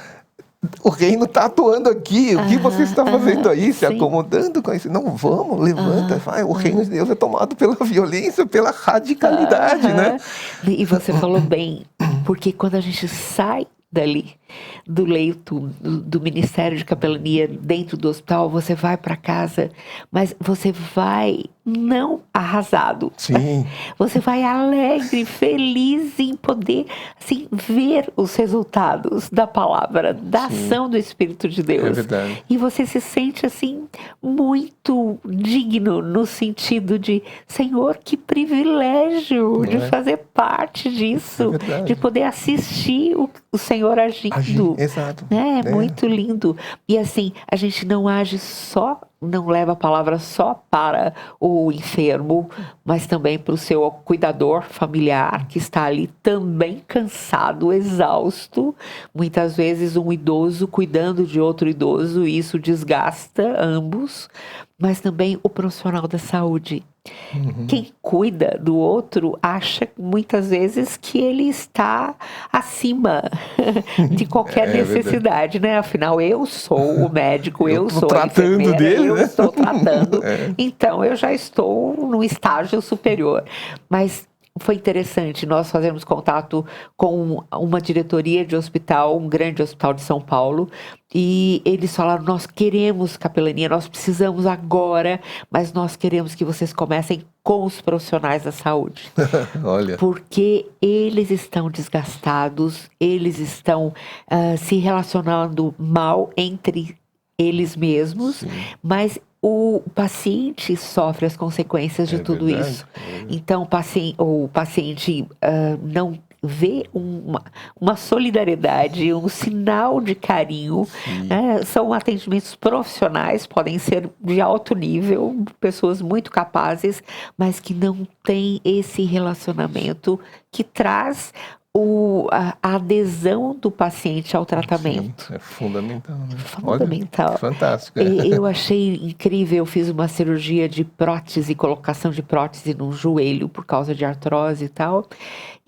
o reino está atuando aqui, o que você está fazendo aí, se acomodando com isso? Não, vamos, levanta, vai. O reino de Deus é tomado pela violência, pela radicalidade, né? E você falou bem, porque quando a gente sai dali, do leito, do Ministério de Capelania, dentro do hospital, você vai para casa, mas você vai não arrasado. Sim. Você vai alegre, feliz em poder, assim, ver os resultados da palavra, da ação do Espírito de Deus. É verdade. E você se sente, assim, muito digno no sentido de, Senhor, que privilégio de fazer parte disso, de poder assistir o Senhor agindo. Exato. É muito lindo. E assim, a gente não age só, não leva a palavra só para o enfermo, mas também para o seu cuidador familiar, que está ali também cansado, exausto. Muitas vezes um idoso cuidando de outro idoso, e isso desgasta ambos. Mas também o profissional da saúde. Quem cuida do outro acha muitas vezes que ele está acima de qualquer necessidade, né? Afinal, eu sou o médico, eu sou a enfermeira, dele, eu né? estou tratando. Então, eu já estou num estágio superior. Mas foi interessante, nós fazemos contato com uma diretoria de hospital, um grande hospital de São Paulo, e eles falaram, nós queremos capelania, nós precisamos agora, mas nós queremos que vocês comecem com os profissionais da saúde. Olha. Porque eles estão desgastados, eles estão se relacionando mal entre eles mesmos, mas o paciente sofre as consequências de tudo isso. Então, o paciente não vê uma solidariedade, um sinal de carinho. Né? São atendimentos profissionais, podem ser de alto nível, pessoas muito capazes, mas que não têm esse relacionamento que traz a adesão do paciente ao tratamento. Sim, é fundamental, né? Fundamental. Olha, fantástico. Eu achei incrível, eu fiz uma cirurgia de prótese, colocação de prótese no joelho por causa de artrose e tal,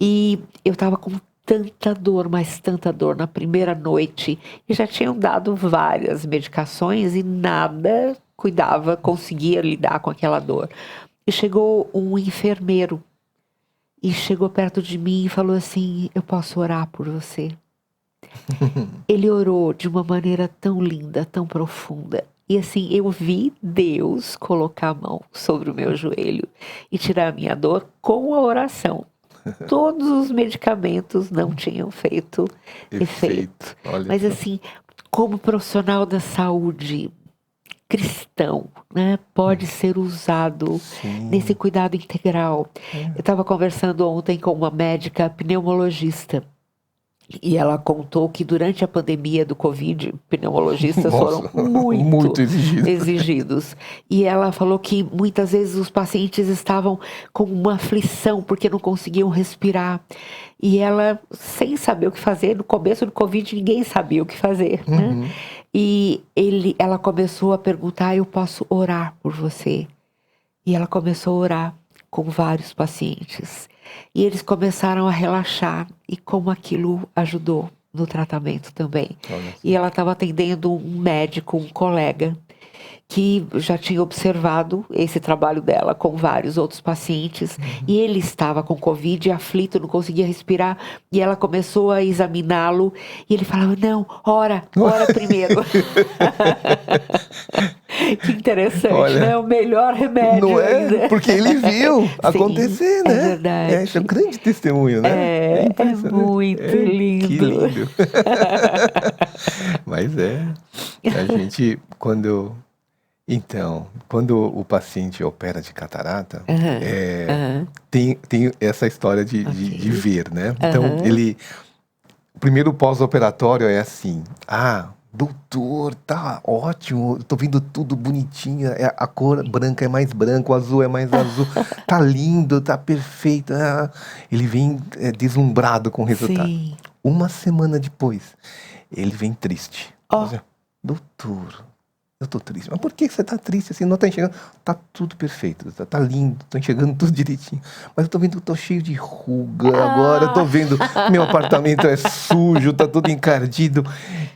e eu estava com tanta dor, mas tanta dor na primeira noite, e já tinham dado várias medicações e nada conseguia lidar com aquela dor. E chegou um enfermeiro, e chegou perto de mim e falou assim, eu posso orar por você? Ele orou de uma maneira tão linda, tão profunda. E assim, eu vi Deus colocar a mão sobre o meu joelho e tirar a minha dor com a oração. Todos os medicamentos não tinham feito efeito. Olha Mas só. assim, como profissional da saúde cristão, né, pode ser usado nesse cuidado integral. Eu estava conversando ontem com uma médica pneumologista e ela contou que durante a pandemia do Covid, pneumologistas foram muito exigidos. E ela falou que muitas vezes os pacientes estavam com uma aflição porque não conseguiam respirar. E ela, sem saber o que fazer, no começo do Covid ninguém sabia o que fazer, né? E ela começou a perguntar: eu posso orar por você? E ela começou a orar com vários pacientes. E eles começaram a relaxar, e como aquilo ajudou no tratamento também. E ela estava atendendo um médico, um colega, que já tinha observado esse trabalho dela com vários outros pacientes. E ele estava com Covid, aflito, não conseguia respirar. E ela começou a examiná-lo. E ele falava: não, ora primeiro. Que interessante, olha, né? O melhor remédio. Não é? Ainda. Porque ele viu acontecer, né? É verdade. É um grande testemunho, né? É muito lindo. Que lindo. Mas a gente, quando o paciente opera de catarata, tem essa história de ver, né? Então, o primeiro pós-operatório é assim: doutor, tá ótimo, eu tô vendo tudo bonitinho, a cor branca é mais branca, o azul é mais azul, tá lindo, tá perfeito. Ele vem deslumbrado com o resultado. Sim. Uma semana depois, ele vem triste. Doutor, eu tô triste. Mas por que você tá triste assim? Não tá enxergando? Tá tudo perfeito, tá lindo, tô enxergando tudo direitinho. Mas eu tô vendo que eu tô cheio de ruga agora, eu tô vendo meu apartamento é sujo, tá tudo encardido.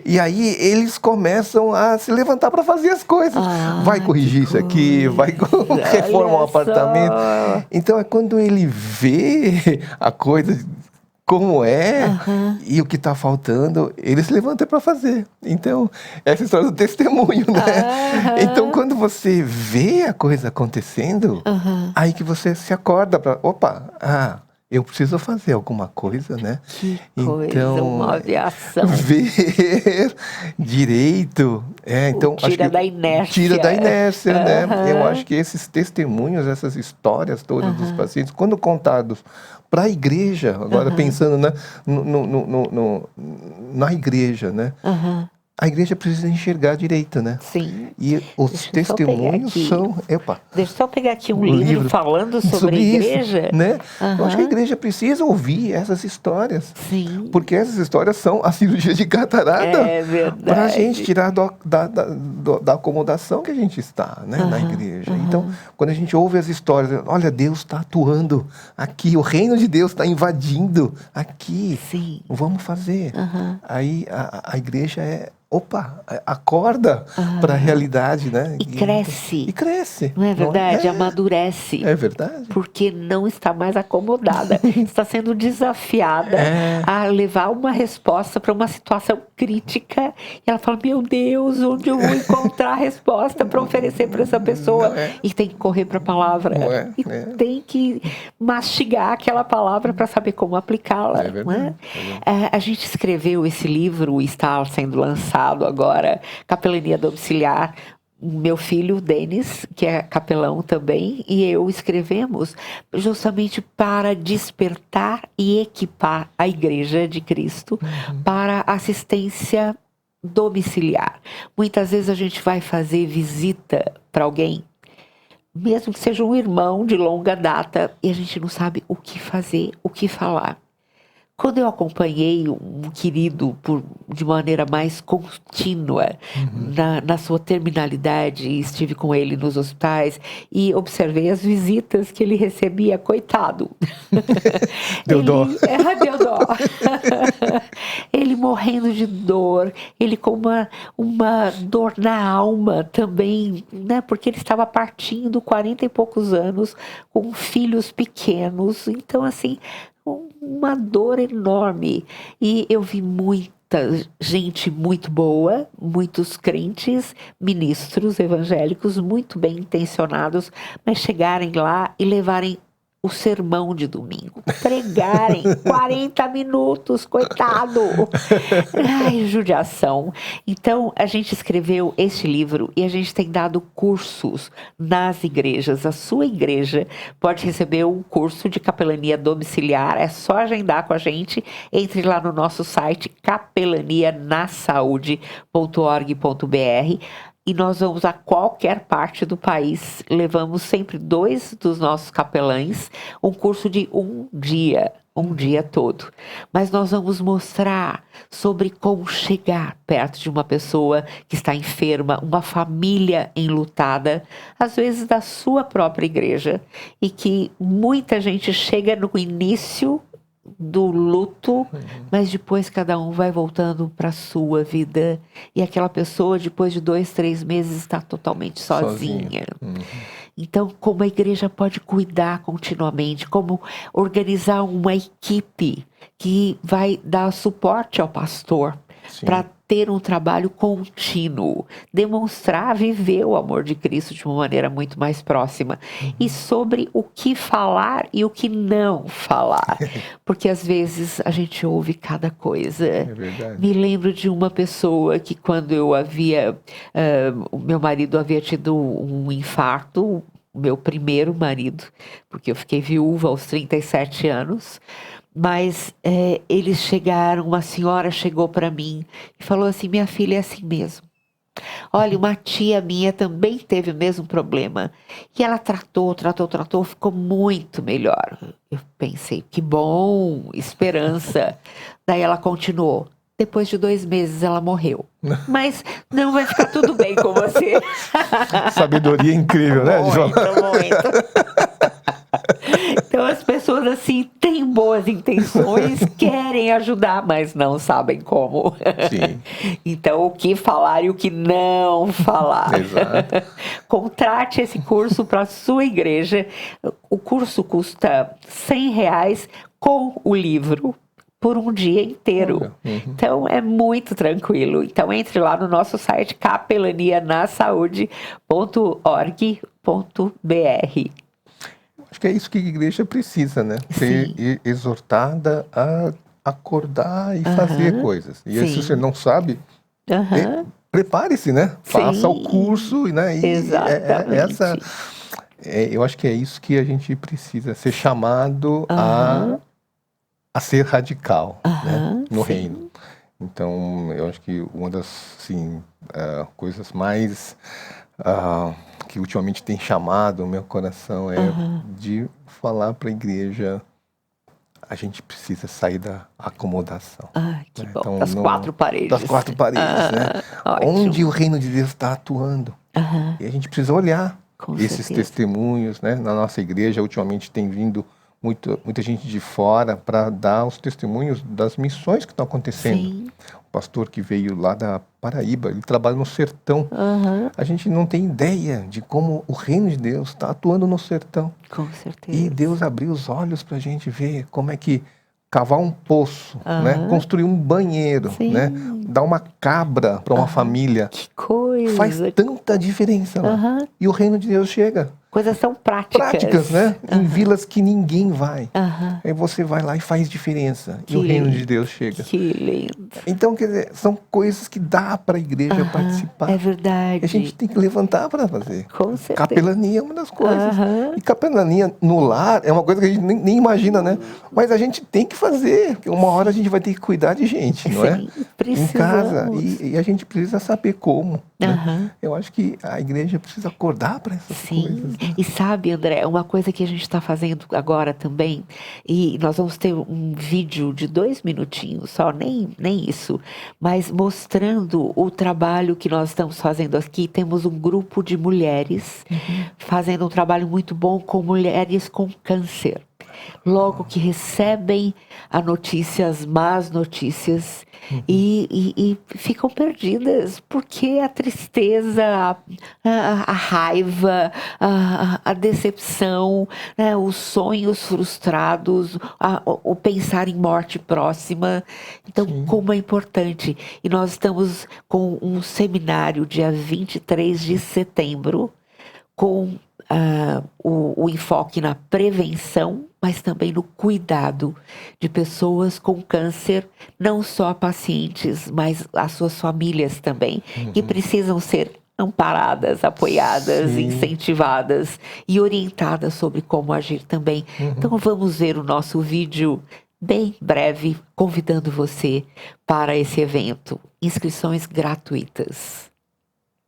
E aí eles começam a se levantar para fazer as coisas. Vai corrigir isso aqui, vai reformar o apartamento. Então é quando ele vê a coisa como e o que está faltando, ele se levanta para fazer. Então, essa história do testemunho, né? Então, quando você vê a coisa acontecendo, aí que você se acorda para, eu preciso fazer alguma coisa, né? Que coisa, uma aviação. Ver direito. Então, tira da inércia. Tira da inércia, né? Eu acho que esses testemunhos, essas histórias todas dos pacientes, quando contados para a igreja, agora pensando na igreja, né? A igreja precisa enxergar direito, né? Sim. E os testemunhos são... Deixa eu só pegar aqui um livro falando sobre a igreja. Isso, né? Eu acho que a igreja precisa ouvir essas histórias. Sim. Porque essas histórias são a cirurgia de catarata. É verdade. Para a gente tirar da acomodação que a gente está, né? Na igreja. Então, quando a gente ouve as histórias, olha, Deus está atuando aqui, o reino de Deus está invadindo aqui. Sim. Vamos fazer. Aí a igreja acorda para a realidade, né? E cresce. E cresce. Não é verdade? Amadurece. É verdade. Porque não está mais acomodada. Está sendo desafiada a levar uma resposta para uma situação crítica. E ela fala: meu Deus, onde eu vou encontrar a resposta para oferecer para essa pessoa? E tem que correr para a palavra. E tem que mastigar aquela palavra para saber como aplicá-la. É verdade. A gente escreveu esse livro, está sendo lançado agora, Capelania Domiciliar. Meu filho, Denis, que é capelão também, e eu escrevemos justamente para despertar e equipar a Igreja de Cristo para assistência domiciliar. Muitas vezes a gente vai fazer visita para alguém, mesmo que seja um irmão de longa data, e a gente não sabe o que fazer, o que falar. Quando eu acompanhei um querido de maneira mais contínua na sua terminalidade, estive com ele nos hospitais e observei as visitas que ele recebia, coitado. Deu dó. Deu dó. Ele morrendo de dor, ele com uma dor na alma também, né? Porque ele estava partindo 40 e poucos anos com filhos pequenos. Então, assim, uma dor enorme. E eu vi muita gente muito boa, muitos crentes, ministros evangélicos muito bem intencionados, mas chegarem lá e levarem o sermão de domingo, pregarem 40 minutos, coitado. Ai, judiação. Então, a gente escreveu este livro e a gente tem dado cursos nas igrejas. A sua igreja pode receber um curso de capelania domiciliar, é só agendar com a gente. Entre lá no nosso site capelanianasaude.org.br. E nós vamos a qualquer parte do país, levamos sempre 2 dos nossos capelães, um curso de um dia todo. Mas nós vamos mostrar sobre como chegar perto de uma pessoa que está enferma, uma família enlutada, às vezes da sua própria igreja, e que muita gente chega no início do luto, mas depois cada um vai voltando para a sua vida, e aquela pessoa depois de 2, 3 meses está totalmente sozinha. Então, como a igreja pode cuidar continuamente, como organizar uma equipe que vai dar suporte ao pastor para ter um trabalho contínuo, demonstrar, viver o amor de Cristo de uma maneira muito mais próxima. E sobre o que falar e o que não falar. Porque às vezes a gente ouve cada coisa. É verdade. Me lembro de uma pessoa que quando eu o meu marido havia tido um infarto, o meu primeiro marido, porque eu fiquei viúva aos 37 anos, mas eles chegaram, uma senhora chegou para mim e falou assim: minha filha é assim mesmo. Olha, uma tia minha também teve o mesmo problema. E ela tratou, ficou muito melhor. Eu pensei, que bom, esperança. Daí ela continuou. Depois de 2 meses ela morreu. Mas não vai ficar tudo bem com você. Sabedoria incrível, né? Muito. Então as pessoas assim têm boas intenções, querem ajudar, mas não sabem como. Sim. Então o que falar e o que não falar. Exato. Contrate esse curso para a sua igreja. O curso custa R$100 com o livro por um dia inteiro. Então é muito tranquilo. Então entre lá no nosso site capelanianasaude.org.br. Acho que é isso que a igreja precisa, né? Ser exortada a acordar e fazer coisas. E aí, se você não sabe, prepare-se, né? Faça o curso, né? Exatamente. Eu acho que é isso que a gente precisa, ser chamado a ser radical, né? No reino. Então, eu acho que uma das coisas mais que ultimamente tem chamado o meu coração é de falar para a igreja: a gente precisa sair da acomodação. Que né? bom. Então, Das 4 paredes. Das 4 paredes, né? Onde o reino de Deus está atuando. E a gente precisa olhar esses testemunhos, né? Na nossa igreja, ultimamente tem vindo muita gente de fora para dar os testemunhos das missões que estão acontecendo. Sim. O pastor que veio lá da Paraíba, ele trabalha no sertão. A gente não tem ideia de como o reino de Deus está atuando no sertão. Com certeza. E Deus abriu os olhos para a gente ver como é que cavar um poço, né? Construir um banheiro, né? Dar uma cabra para uma família. Que coisa! Faz tanta diferença lá. E o reino de Deus chega. Coisas tão práticas. Práticas, né? Em vilas que ninguém vai. Aí você vai lá e faz diferença. E o reino de Deus chega. Que lindo. Então, quer dizer, são coisas que dá para a igreja participar. É verdade. E a gente tem que levantar para fazer. Com certeza. Capelania é uma das coisas. E capelania no lar é uma coisa que a gente nem imagina, né? Mas a gente tem que fazer. Porque uma hora a gente vai ter que cuidar de gente, não é? Precisamos. Em casa. E a gente precisa saber como. Né? Eu acho que a igreja precisa acordar para essas coisas. Né? E sabe, André, uma coisa que a gente está fazendo agora também, e nós vamos ter um vídeo de 2 minutinhos só, nem isso, mas mostrando o trabalho que nós estamos fazendo aqui. Temos um grupo de mulheres fazendo um trabalho muito bom com mulheres com câncer. Logo que recebem as más notícias e ficam perdidas, porque a tristeza, a raiva, a decepção, né, os sonhos frustrados, o pensar em morte próxima. Então, como é importante. E nós estamos com um seminário dia 23 de setembro, com o enfoque na prevenção, mas também no cuidado de pessoas com câncer, não só pacientes, mas as suas famílias também, que precisam ser amparadas, apoiadas, Sim. incentivadas e orientadas sobre como agir também. Então vamos ver o nosso vídeo bem breve, convidando você para esse evento. Inscrições gratuitas.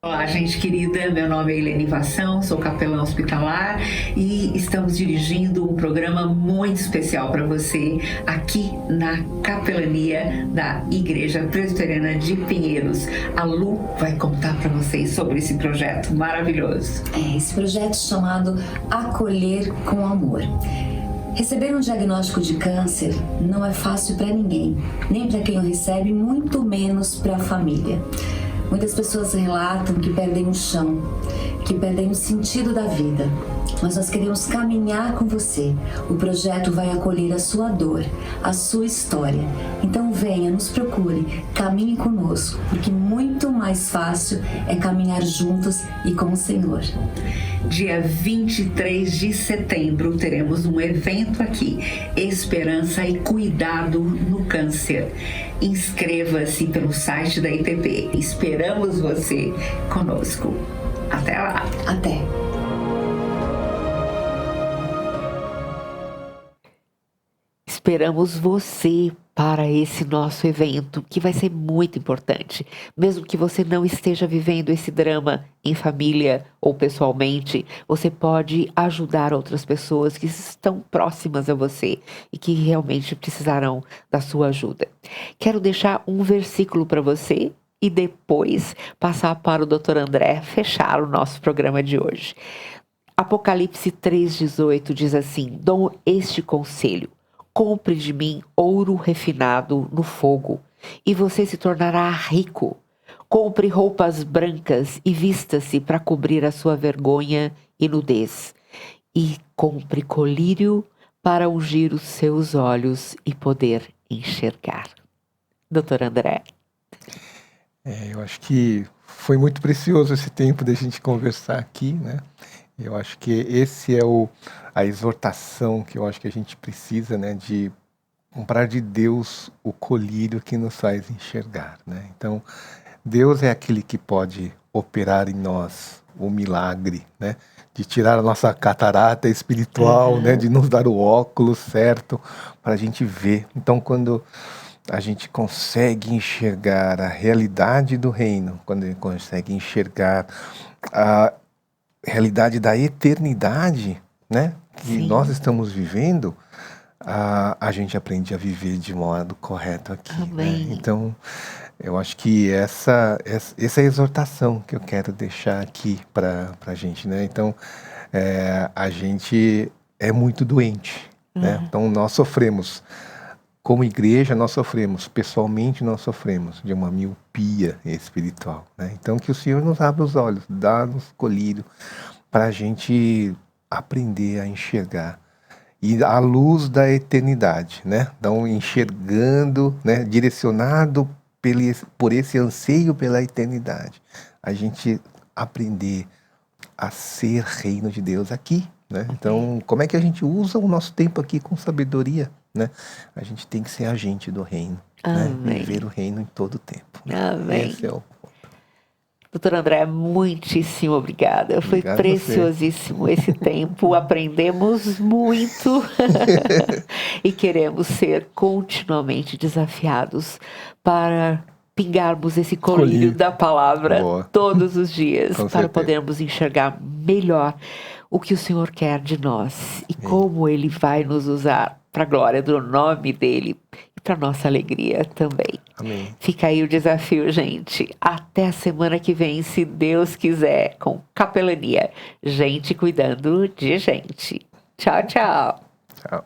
Olá, gente querida, meu nome é Helenivação, sou capelã hospitalar e estamos dirigindo um programa muito especial para você aqui na capelania da Igreja Presbiteriana de Pinheiros. A Lu vai contar para vocês sobre esse projeto maravilhoso. Esse projeto chamado Acolher com Amor. Receber um diagnóstico de câncer não é fácil para ninguém, nem para quem o recebe, muito menos para a família. Muitas pessoas relatam que perdem o chão, que perdem o sentido da vida. Mas nós queremos caminhar com você. O projeto vai acolher a sua dor, a sua história. Então venha, nos procure, caminhe conosco, porque muito mais fácil é caminhar juntos e com o Senhor. Dia 23 de setembro teremos um evento aqui, Esperança e Cuidado no Câncer. Inscreva-se pelo site da IPP. Esperamos você conosco. Até lá. Até. Esperamos você para esse nosso evento, que vai ser muito importante. Mesmo que você não esteja vivendo esse drama em família ou pessoalmente, você pode ajudar outras pessoas que estão próximas a você e que realmente precisarão da sua ajuda. Quero deixar um versículo para você e depois passar para o Dr. André fechar o nosso programa de hoje. Apocalipse 3,18 diz assim: dou este conselho. Compre de mim ouro refinado no fogo, e você se tornará rico. Compre roupas brancas e vista-se para cobrir a sua vergonha e nudez. E compre colírio para ungir os seus olhos e poder enxergar. Doutor André. Eu acho que foi muito precioso esse tempo da gente conversar aqui, né? Eu acho que esse é a exortação que eu acho que a gente precisa, né? De comprar de Deus o colírio que nos faz enxergar, né? Então, Deus é aquele que pode operar em nós o milagre, né? De tirar a nossa catarata espiritual, né? De nos dar o óculos certo para a gente ver. Então, quando a gente consegue enxergar a realidade do reino, quando a gente consegue enxergar a realidade da eternidade, né, que nós estamos vivendo, a gente aprende a viver de modo correto aqui. Né? Então, eu acho que essa é a exortação que eu quero deixar aqui para a gente. Né? Então, a gente é muito doente. Né? Então, nós sofremos. Como igreja, nós sofremos, pessoalmente nós sofremos de uma miopia espiritual. Né? Então, que o Senhor nos abra os olhos, dá-nos colírio para a gente aprender a enxergar. E à luz da eternidade, né? Então, enxergando, né? Direcionado por esse anseio pela eternidade, a gente aprender a ser reino de Deus aqui. Né? Então, como é que a gente usa o nosso tempo aqui com sabedoria? Né? A gente tem que ser agente do reino, né? Viver o reino em todo o tempo. Né? Amém. Esse é o... Doutor André, muitíssimo obrigada. Foi preciosíssimo esse tempo. Aprendemos muito e queremos ser continuamente desafiados para pingarmos esse colírio da palavra todos os dias, para podermos enxergar melhor o que o Senhor quer de nós e como Ele vai nos usar para a glória do nome dEle e para nossa alegria também. Amém. Fica aí o desafio, gente. Até a semana que vem, se Deus quiser, com Capelania. Gente cuidando de gente. Tchau, tchau. Tchau.